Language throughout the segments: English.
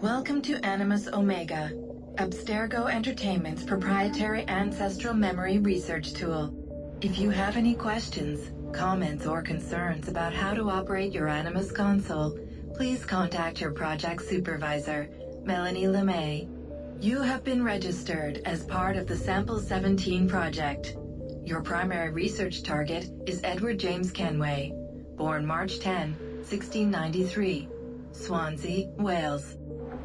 Welcome to Animus Omega, Abstergo Entertainment's proprietary ancestral memory research tool. If you have any questions, comments, or concerns about how to operate your Animus console, please contact your project supervisor, Melanie LeMay. You have been registered as part of the Sample 17 project. Your primary research target is Edward James Kenway, born March 10, 1693, Swansea, Wales.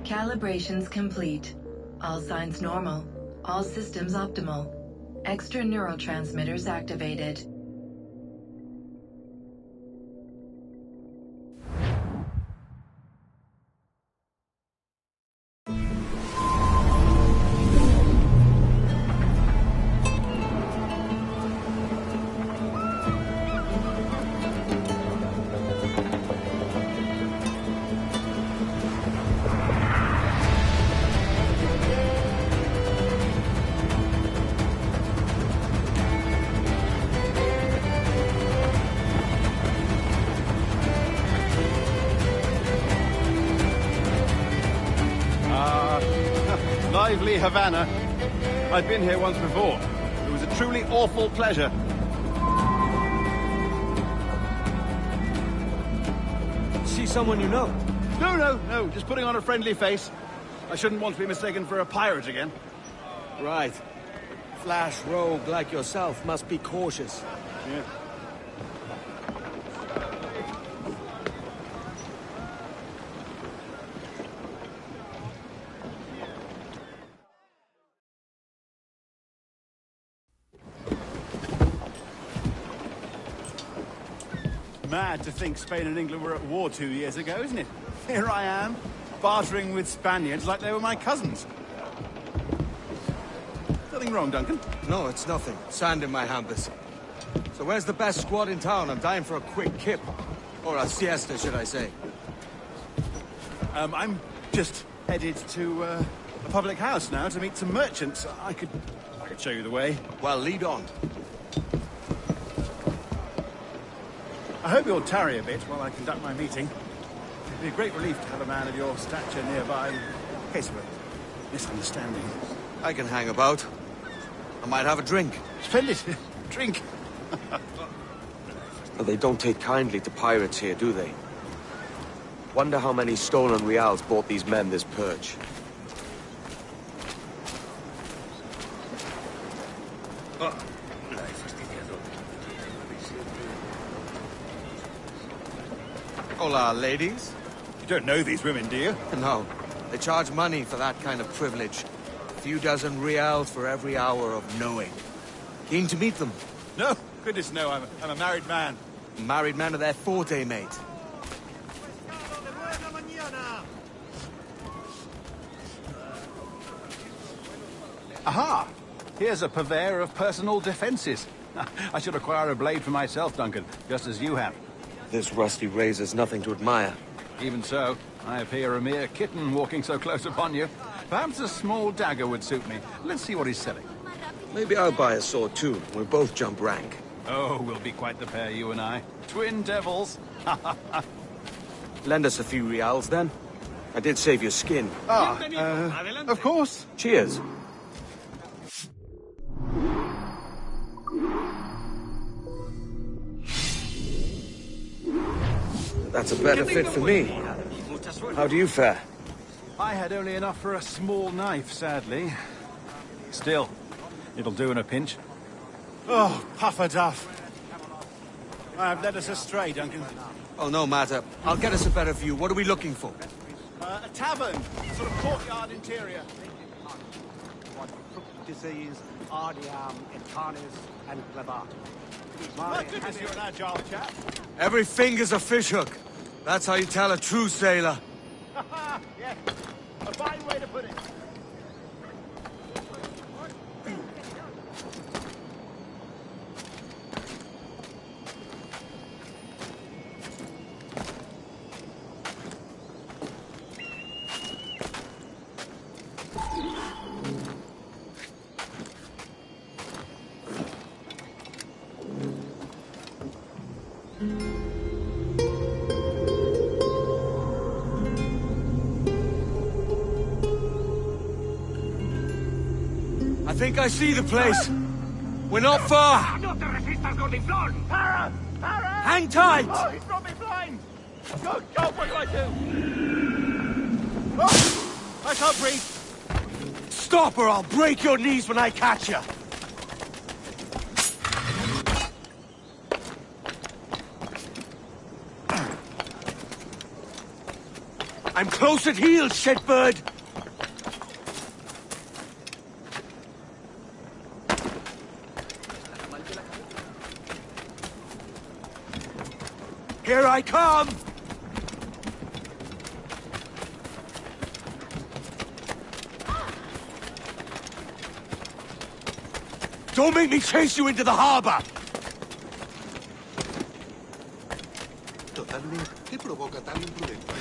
Calibrations complete. All signs normal. All systems optimal. Extra neurotransmitters activated. Lively Havana. I'd been here once before. It was a truly awful pleasure. See someone you know? No. Just putting on a friendly face. I shouldn't want to be mistaken for a pirate again. Right. Flash rogue like yourself must be cautious. Yeah. Mad to think Spain and England were at war 2 years ago, isn't it? Here I am, bartering with Spaniards like they were my cousins. Nothing wrong, Duncan? No, it's nothing. Sand in my hampers. So where's the best squad in town? I'm dying for a quick kip. Or a siesta, should I say. I'm just headed to a public house now to meet some merchants. I could show you the way. Well, lead on. I hope you'll tarry a bit while I conduct my meeting. It'd be a great relief to have a man of your stature nearby in case of a misunderstanding. I can hang about. I might have a drink. Splendid. Drink. But they don't take kindly to pirates here, do they? Wonder how many stolen reals bought these men this perch. Hola, ladies. You don't know these women, do you? No. They charge money for that kind of privilege. A few dozen reals for every hour of knowing. Keen to meet them? No. Goodness, no. I'm a married man. Married man of their forte, mate. Aha! Here's a purveyor of personal defenses. I should acquire a blade for myself, Duncan, just as you have. This rusty razor's nothing to admire. Even so, I appear a mere kitten walking so close upon you. Perhaps a small dagger would suit me. Let's see what he's selling. Maybe I'll buy a sword too. We'll both jump rank. Oh, we'll be quite the pair, you and I. Twin devils. Lend us a few reals, then. I did save your skin. Of course. Cheers. That's a better fit for me. How do you fare? I had only enough for a small knife, sadly. Still, it'll do in a pinch. Oh, puffer duff. I've led us astray, Duncan. Oh, no matter. I'll get us a better view. What are we looking for? A tavern, sort of courtyard interior. Disease, Ardiam, Incarnis, and Clavat. My goodness, you're an agile chap. Every finger's a fishhook. That's how you tell a true sailor. Yeah, a fine way to put it. think I see the place. We're not far. No te resistas, Gordiflón! Para! Para! Hang tight! Oh, he's brought me blind! Go, go, what do I do? Oh, I can't breathe. Stop or I'll break your knees when I catch you. I'm close at heel, shitbird! Here I come! Don't make me chase you into the harbor! Totalmente provoca tal imprudencia.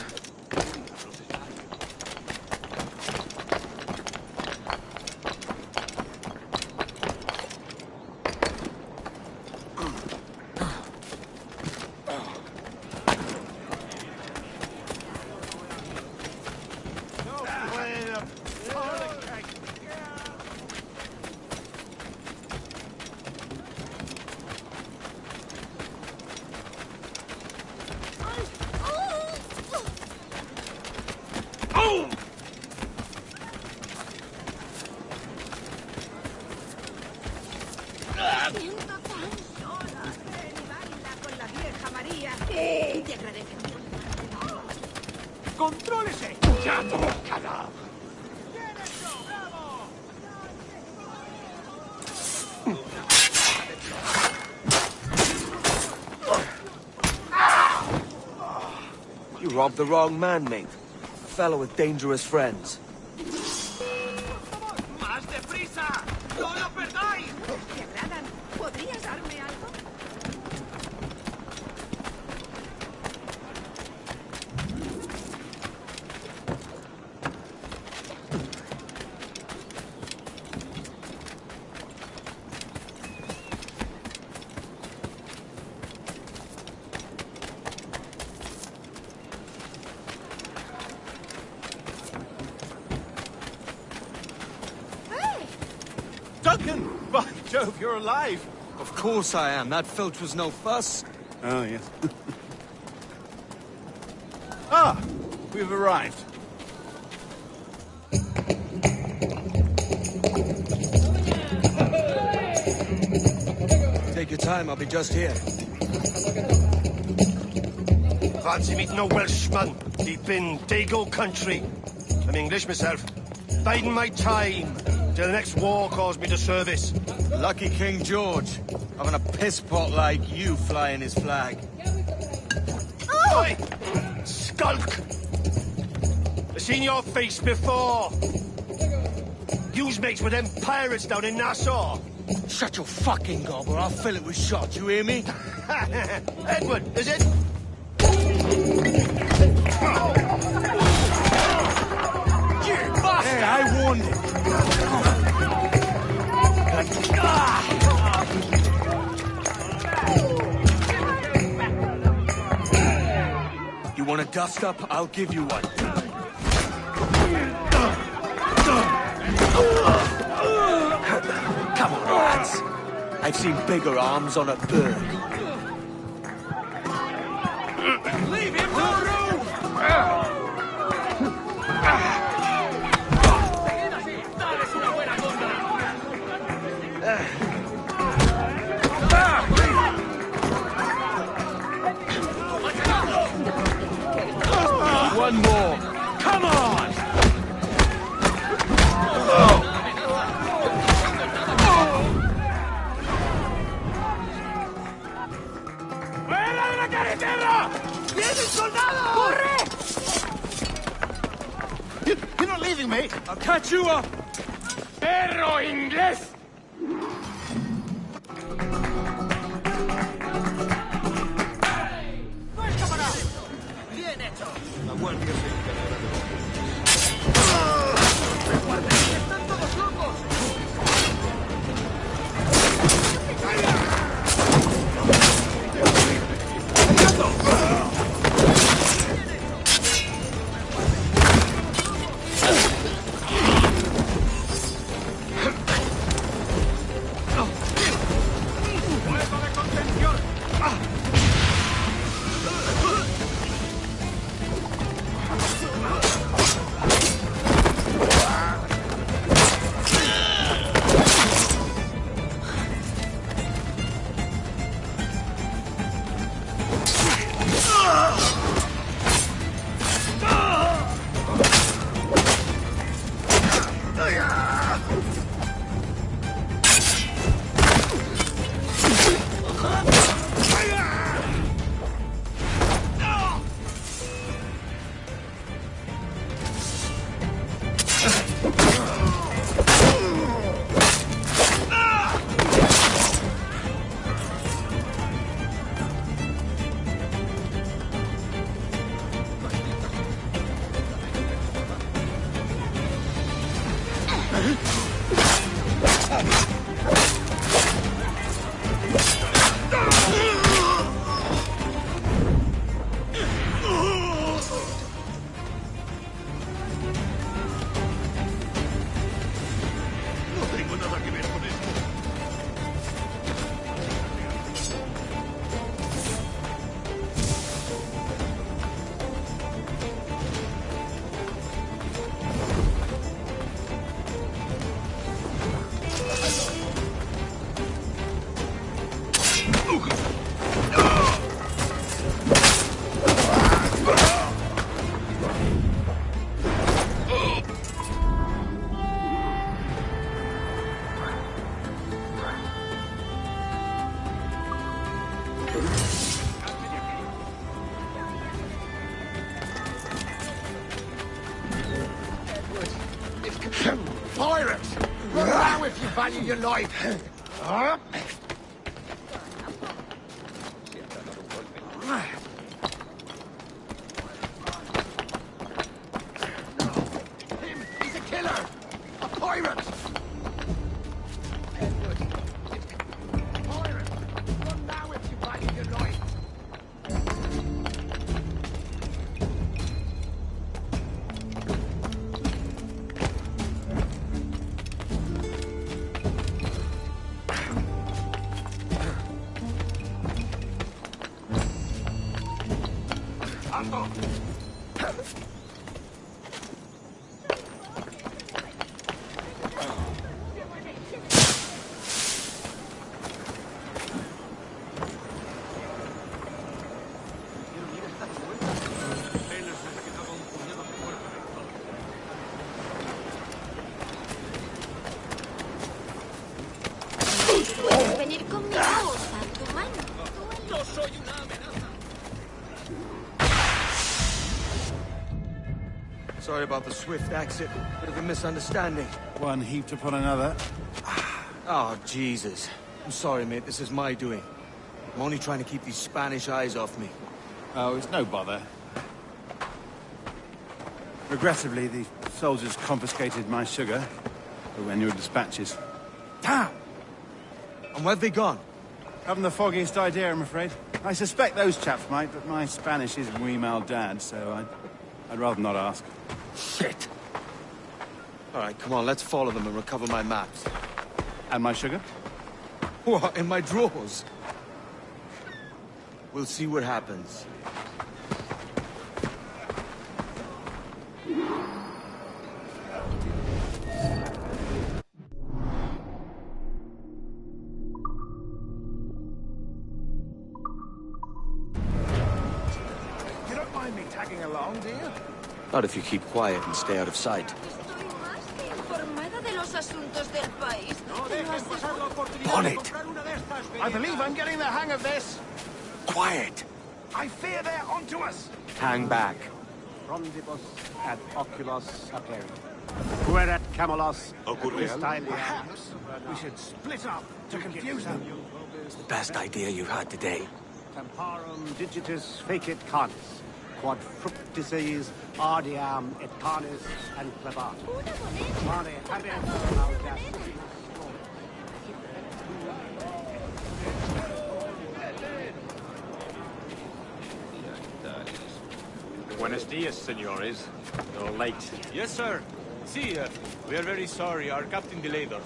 Siento tan sola. Ven y baila con la vieja María. Te agradezco. ¡Contrólese! ¡Chato! ¡Cada! You robbed the wrong man, mate. A fellow with dangerous friends. ¡Más deprisa! ¡No lo perdáis! ¿Te agradan? ¿Podrías darme algo? Duncan! By Jove, you're alive! Of course I am. That filch was no fuss. Oh, yes. Ah! We've arrived. Take your time, I'll be just here. Fancy meeting a Welshman deep in Dago country. I'm English myself. Biding my time till the next war calls me to service. Lucky King George, having a piss pot like you flying his flag. Oi! Skulk! I've seen your face before. You's mates with them pirates down in Nassau. Shut your fucking gob or I'll fill it with shot, you hear me? Edward, is it? Hey, I warned him. You want a dust-up? I'll give you one. Come on, lads. I've seen bigger arms on a bird. Leave him to the roof! One more. Come on! ¡Fuera de la carretera! ¡Viene el soldado! ¡Corre! You're not leaving me! I'll catch you up! ¡Perro inglés! now if you value your life. He's a killer! A pirate! Edward, pirate! Run now if you value your life. Puedes venir conmigo, Santo Man. No soy una amenaza. Sorry about the swift exit. Bit of a misunderstanding. One heaped upon another. Oh, Jesus. I'm sorry, mate. This is my doing. I'm only trying to keep these Spanish eyes off me. Oh, it's no bother. Regrettably, the soldiers confiscated my sugar for when your dispatches. Damn! And where've they gone? Haven't the foggiest idea, I'm afraid. I suspect those chaps might, but my Spanish is muy mal dad, so I'd rather not ask. Shit! All right, come on, let's follow them and recover my maps. And my sugar? What, in my drawers? We'll see what happens. You don't mind me tagging along, do you? Not if you keep quiet and stay out of sight. Estoy más que informada de los asuntos del país. Bonnet! I believe I'm getting the hang of this. Quiet! I fear they're onto us. Hang back. Frondibus ad oculos aperi. Fuerat Camelos. This time Perhaps we should split up to confuse them. It's the best idea you've had today. Temparum digitis fecit canis. Quod fructices ardiam et canis and clavatum. Mane habet laudatum. Buenos dias, senores. You're late. Yes, sir. See, we are very sorry. Our captain delayed us.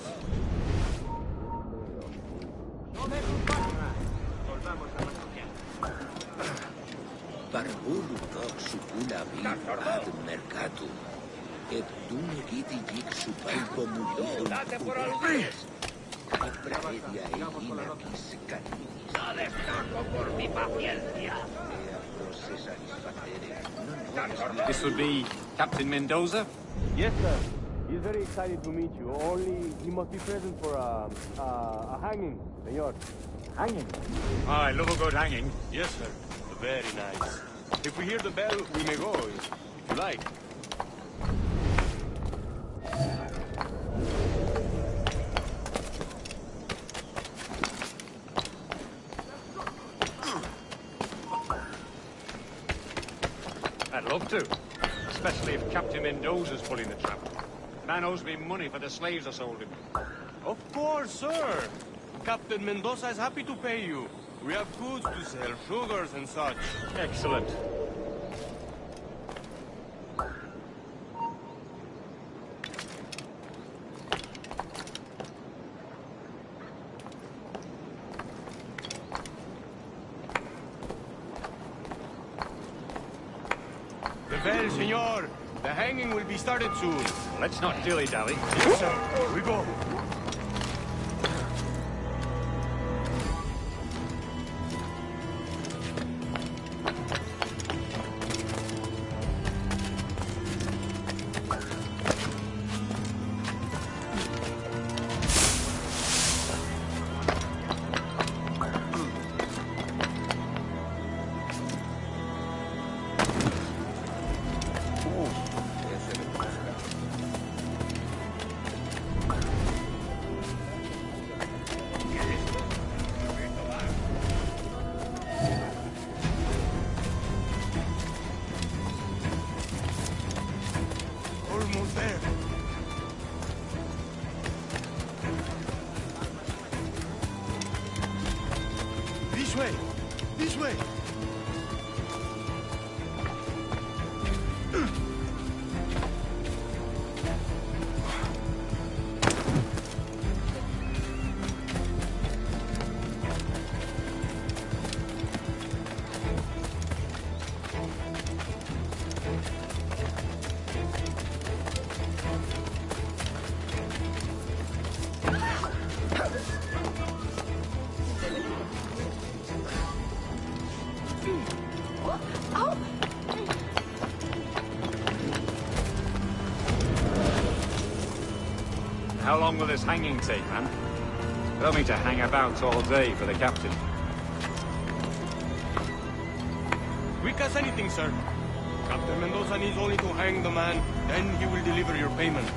Barbulu toxucula vil ad mercatum, et dum gitigic supalpo mulidum fuderes, et prevedia egina quis caninis. No destaco por mi paciencia. Ea prosse satisfacere, non This would be Captain Mendoza? Yes, sir. He's very excited to meet you. Only he must be present for a hanging, senor. Hanging? I love a good hanging. Yes, sir. Very nice. If we hear the bell, we may go, if you like. I'd love to. Especially if Captain Mendoza's pulling the trap. Man owes me money for the slaves I sold him. Of course, sir. Captain Mendoza is happy to pay you. We have goods to sell, sugars and such. Excellent. The bell, senor. The hanging will be started soon. Let's not dilly-dally. Yes, sir. We go. How long will this hanging take, man? Tell me to hang about all day for the captain. Quick as anything, sir. Captain Mendoza needs only to hang the man, then he will deliver your payment.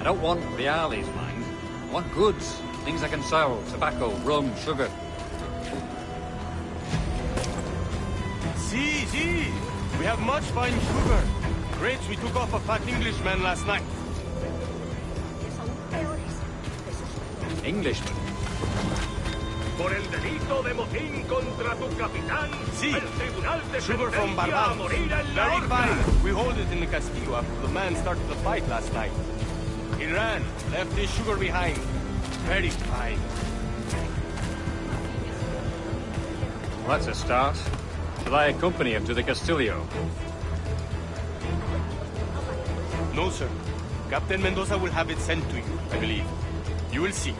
I don't want reales, mind. I want goods. Things I can sell. Tobacco, rum, sugar. See. We have much fine sugar. Grapes we took off a fat Englishman last night. Englishman? Por el delito de motín contra tu capitán, Sí. el tribunal te Sugar from sentencia a Barbados. morir en la Very horca. fine. We hold it in the Castillo after the man started the fight last night. He ran, left his sugar behind. Very fine. Well, that's a start. Shall I accompany him to the Castillo? No, sir. Captain Mendoza will have it sent to you, I believe. You will see.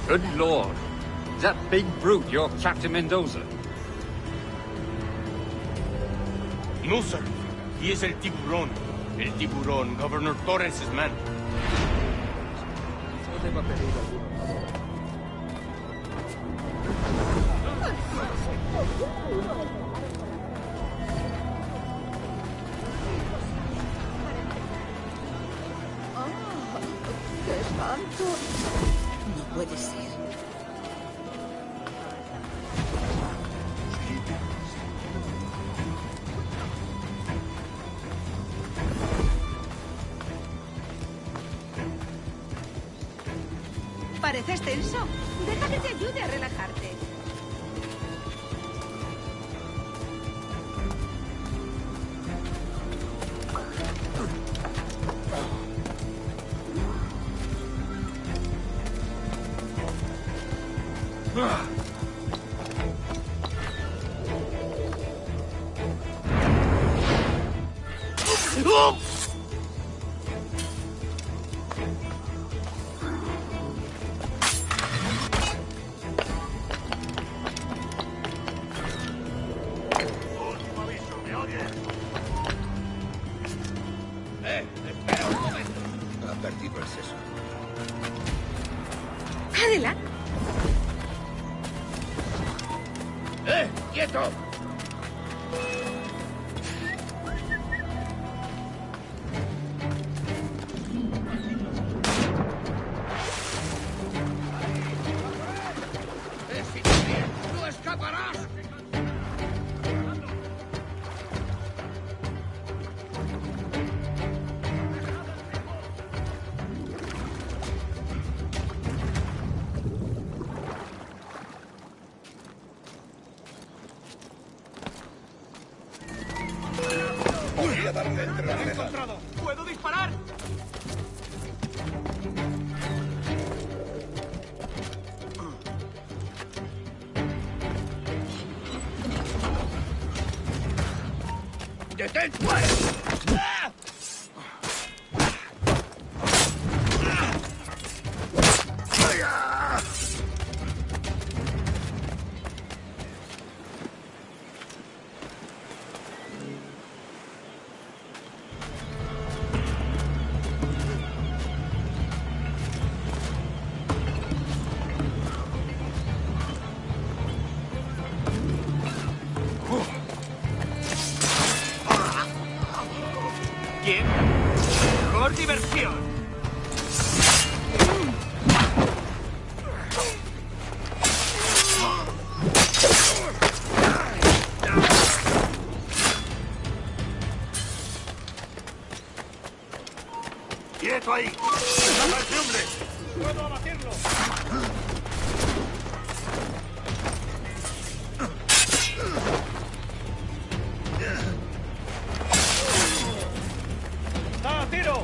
Good Lord. Is that big brute your Captain Mendoza? No, sir. He is El Tiburón. El Tiburón, Governor Torres' man. ¡Qué espanto! No puede ser. Pareces tenso. Deja que te ayude a relajarte. Espera un momento. Advertido el seso. Adelante. ¡Quieto! ¡No escaparás! Podría darle entre las cejas. ¡Puedo disparar! ¡Detén, pues! ¿Quién? Mejor diversión. ¡Quieto ahí! ¡Déjame a ese hombre! ¡Puedo abatirlo! ¡Ah, tiro!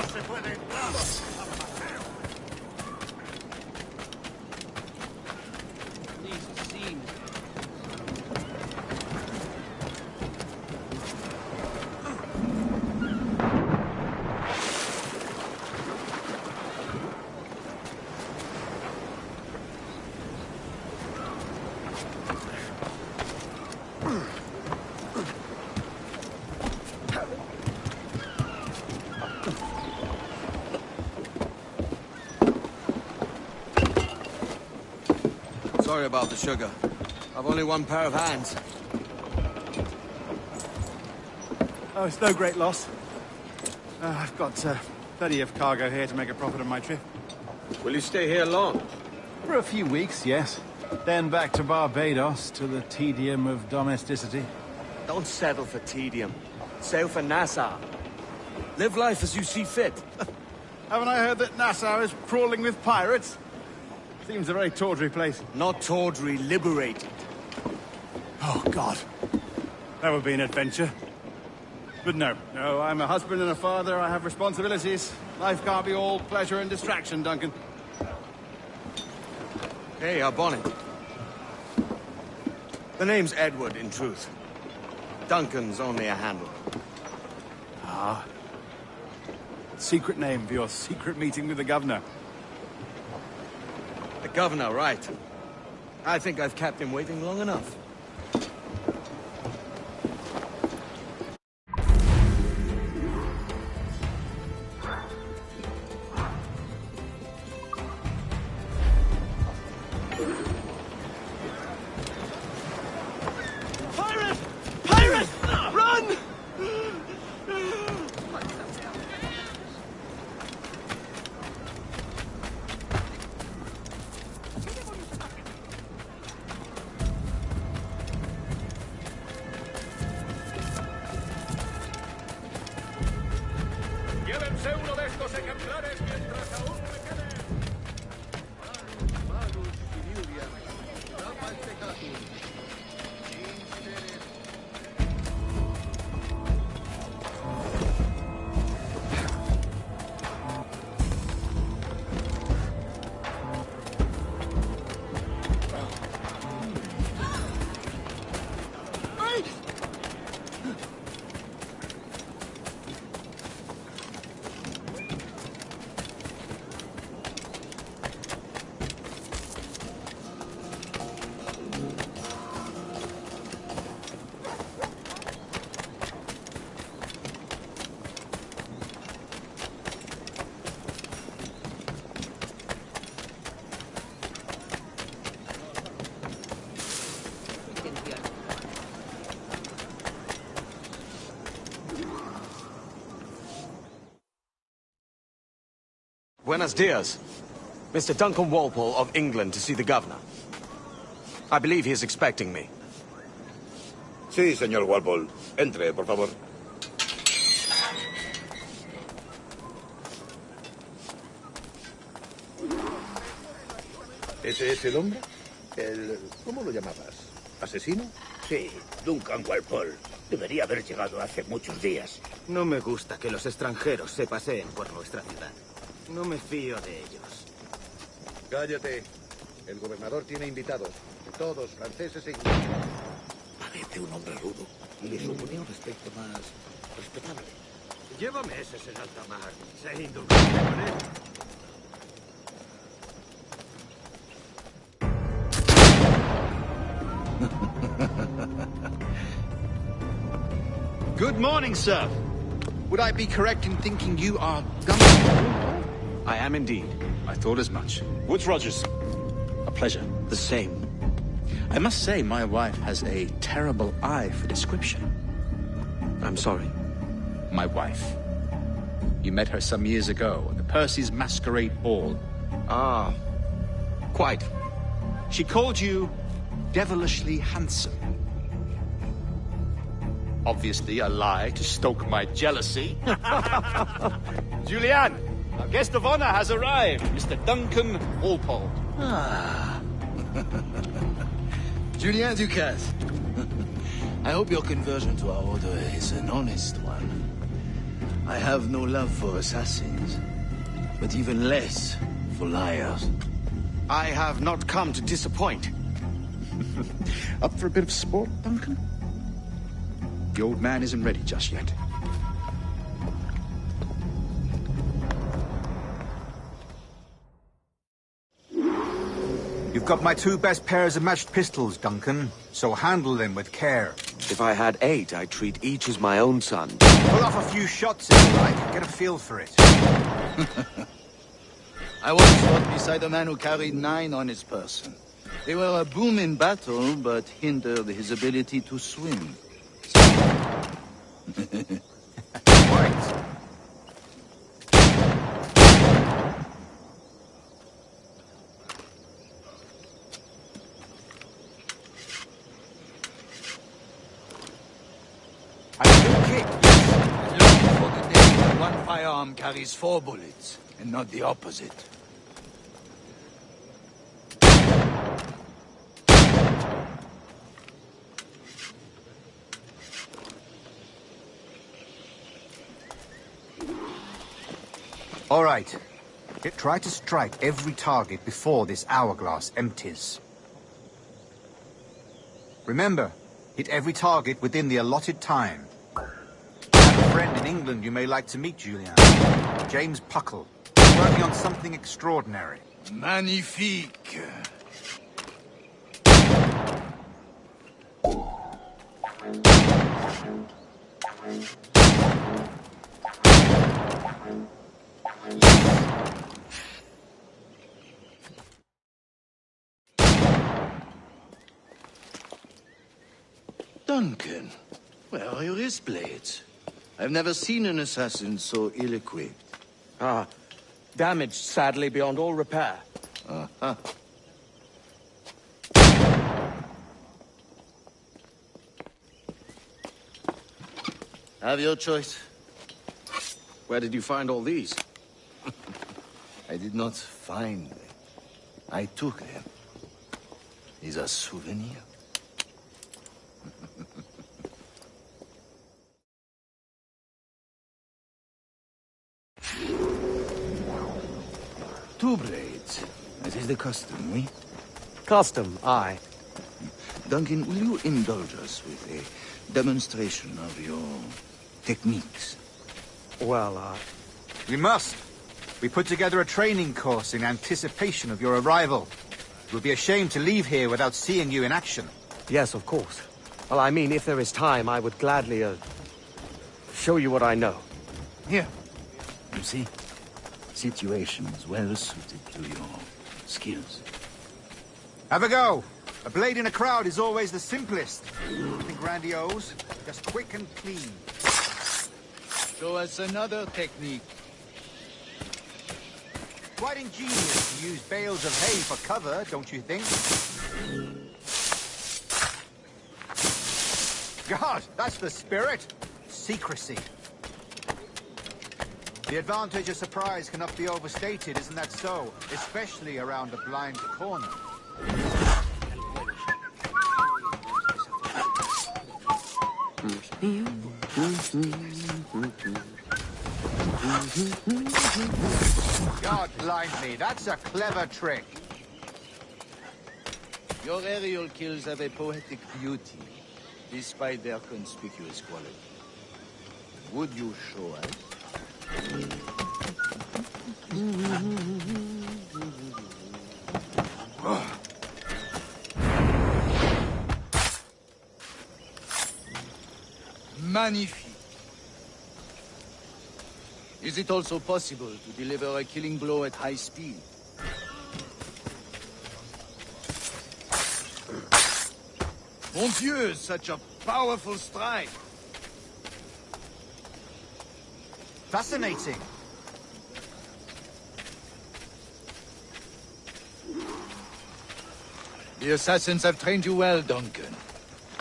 No se puede entrar. Sorry about the sugar. I've only one pair of hands. Oh, it's no great loss. I've got plenty of cargo here to make a profit on my trip. Will you stay here long? For a few weeks, yes. Then back to Barbados, to the tedium of domesticity. Don't settle for tedium. Sail for Nassau. Live life as you see fit. Haven't I heard that Nassau is crawling with pirates? Seems a very tawdry place. Not tawdry, liberated. Oh, God. That would be an adventure. But no, I'm a husband and a father. I have responsibilities. Life can't be all pleasure and distraction, Duncan. Hey, our bonnet. The name's Edward, in truth. Duncan's only a handle. Ah. Secret name for your secret meeting with the governor. The governor, right. I think I've kept him waiting long enough. Pirate! Pirate! Run! Llévense uno de estos ejemplares mientras aún me quede. Buenos dias. Mr. Duncan Walpole of England to see the governor. I believe he is expecting me. Sí, señor Walpole. Entre, por favor. ¿Ese es el hombre? ¿Cómo lo llamabas? ¿Asesino? Sí, Duncan Walpole. Debería haber llegado hace muchos días. No me gusta que los extranjeros se paseen por nuestra ciudad. No me fío de ellos. Cállate. El gobernador tiene invitados. Todos franceses e ingleses. Parece un hombre rudo. Y le suponía un respeto más respetable. Llévame ese en alta mar. Sé indulgente con él. Good morning, sir. Would I be correct in thinking you are Duncan? I am indeed. I thought as much. Woods Rogers. A pleasure. The same. I must say, my wife has a terrible eye for description. I'm sorry. My wife. You met her some years ago at the Percy's Masquerade Ball. Ah, quite. She called you devilishly handsome. Obviously a lie to stoke my jealousy. Julianne, our guest of honor has arrived, Mr. Duncan Walpole. Ah. Julien Ducasse. I hope your conversion to our order is an honest one. I have no love for assassins, but even less for liars. I have not come to disappoint. Up for a bit of sport, Duncan? The old man isn't ready just yet. You've got my 2 best pairs of matched pistols, Duncan, so handle them with care. If I had 8, I'd treat each as my own son. Pull off a few shots if you like, get a feel for it. I once fought beside a man who carried 9 on his person. They were a boom in battle, but hindered his ability to swim. Right. One firearm carries 4 bullets, and not the opposite. All right. Try to strike every target before this hourglass empties. Remember, hit every target within the allotted time. A friend in England you may like to meet, Julian. James Puckle. Working on something extraordinary. Magnifique. Duncan, where are your wrist blades? I've never seen an assassin so ill-equipped. Ah, damaged, sadly, beyond all repair. Uh-huh. Have your choice. Where did you find all these? I did not find them. I took them. These are souvenirs. Two blades. That is the custom, oui? Custom, aye. Duncan, will you indulge us with a demonstration of your techniques? Well, We must. We put together a training course in anticipation of your arrival. It would be a shame to leave here without seeing you in action. yes, of course. Well, I mean, if there is time, I would gladly, show you what I know. Here. You see? Situations well suited to your skills. Have a go. A blade in a crowd is always the simplest. Nothing grandiose, just quick and clean. Show us another technique. Quite ingenious to use bales of hay for cover, don't you think? God, that's the spirit. Secrecy. The advantage of surprise cannot be overstated, isn't that so? Especially around a blind corner. God blind me, that's a clever trick. Your aerial kills have a poetic beauty, despite their conspicuous quality. Would you show us? Magnifique. Is it also possible to deliver a killing blow at high speed? Mon Dieu, such a powerful strike! Fascinating. The assassins have trained you well, Duncan.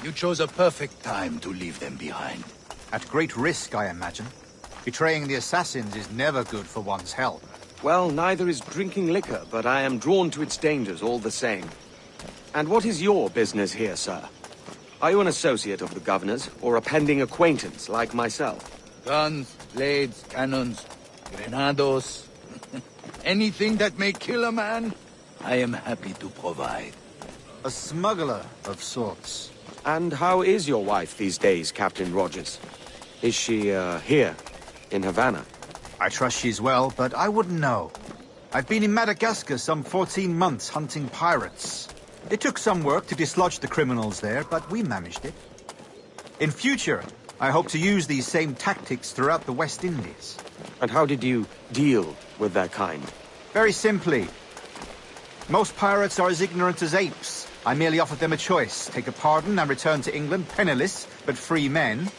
You chose a perfect time to leave them behind. At great risk, I imagine. Betraying the assassins is never good for one's health. Well, neither is drinking liquor, but I am drawn to its dangers all the same. And what is your business here, sir? Are you an associate of the governor's, or a pending acquaintance like myself? Guns, blades, cannons, grenados. Anything that may kill a man, I am happy to provide. A smuggler of sorts. And how is your wife these days, Captain Rogers? Is she, here, in Havana? I trust she's well, but I wouldn't know. I've been in Madagascar some 14 months hunting pirates. It took some work to dislodge the criminals there, but we managed it. In future, I hope to use these same tactics throughout the West Indies. And how did you deal with that kind? Very simply. Most pirates are as ignorant as apes. I merely offered them a choice. Take a pardon and return to England penniless, but free men.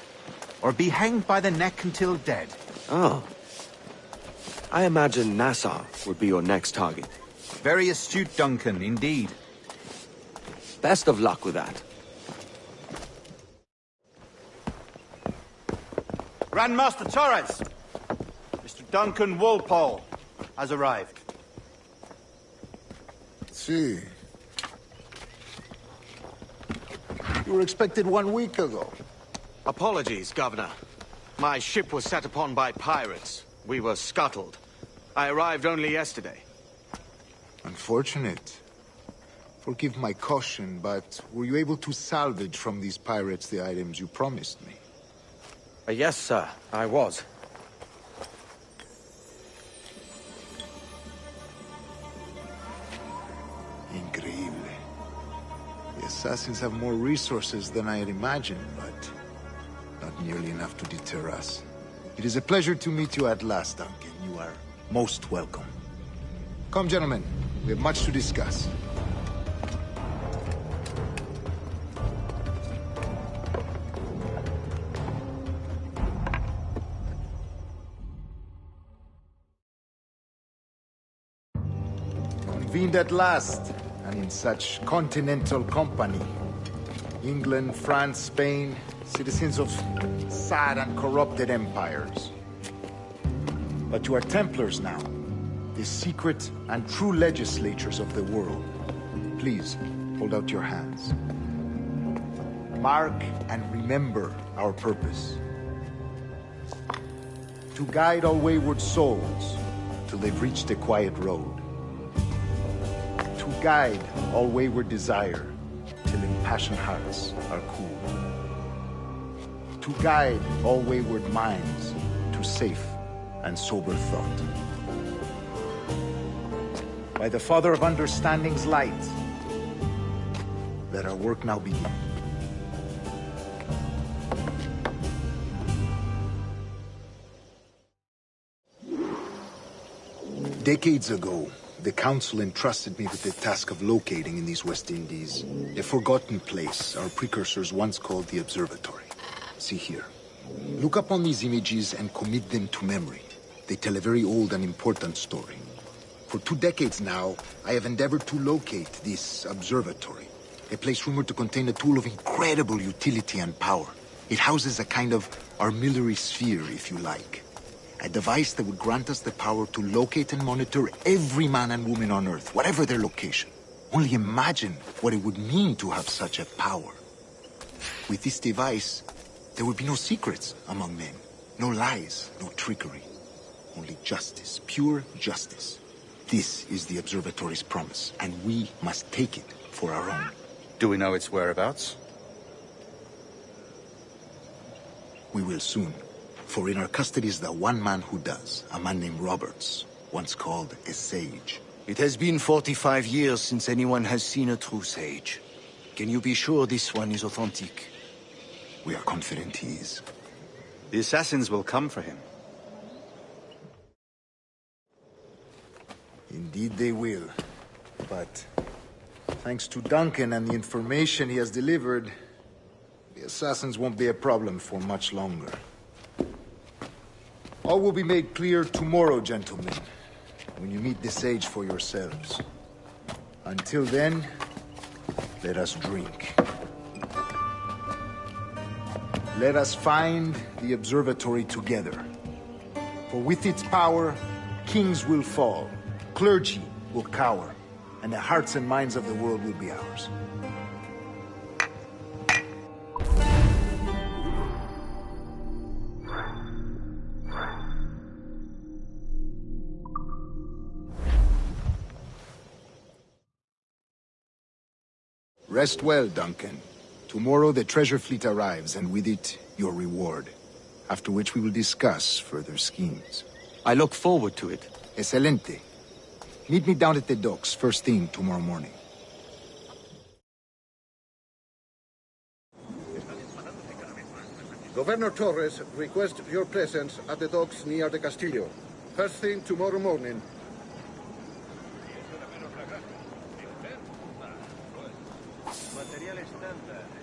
Or be hanged by the neck until dead. Oh. I imagine Nassau would be your next target. Very astute, Duncan, indeed. Best of luck with that. Grandmaster Torres! Mr. Duncan Walpole has arrived. See. You were expected 1 week ago. Apologies, Governor. My ship was set upon by pirates. We were scuttled. I arrived only yesterday. Unfortunate. Forgive my caution, but were you able to salvage from these pirates the items you promised me? Yes, sir, I was. Increíble. The assassins have more resources than I had imagined, but not nearly enough to deter us. It is a pleasure to meet you at last, Duncan. You are most welcome. Come, gentlemen. We have much to discuss. Convened at last, and in such continental company. England, France, Spain, citizens of sad and corrupted empires. But you are Templars now, the secret and true legislators of the world. Please, hold out your hands. Mark and remember our purpose. To guide all wayward souls till they've reached the quiet road. To guide all wayward desire till impassioned hearts are cool. To guide all wayward minds to safe and sober thought. By the Father of Understanding's light, let our work now begin. Decades ago, the Council entrusted me with the task of locating in these West Indies a forgotten place our precursors once called the Observatory. See here. Look upon these images and commit them to memory. They tell a very old and important story. For 2 decades now, I have endeavored to locate this observatory, a place rumored to contain a tool of incredible utility and power. It houses a kind of armillary sphere, if you like. A device that would grant us the power to locate and monitor every man and woman on Earth, whatever their location. Only imagine what it would mean to have such a power. With this device, there would be no secrets among men, no lies, no trickery. Only justice, pure justice. This is the Observatory's promise, and we must take it for our own. Do we know its whereabouts? We will soon. For in our custody is the one man who does, a man named Roberts, once called a sage. It has been 45 years since anyone has seen a true sage. Can you be sure this one is authentic? We are confident he is. The assassins will come for him. Indeed they will. But thanks to Duncan and the information he has delivered, the assassins won't be a problem for much longer. All will be made clear tomorrow, gentlemen, when you meet the sage for yourselves. Until then, let us drink. Let us find the observatory together. For with its power, kings will fall, clergy will cower, and the hearts and minds of the world will be ours. Rest well, Duncan. Tomorrow the treasure fleet arrives, and with it, your reward. After which we will discuss further schemes. I look forward to it. Excelente. Meet me down at the docks first thing tomorrow morning. Governor Torres requests your presence at the docks near the Castillo. First thing tomorrow morning. Material estándar.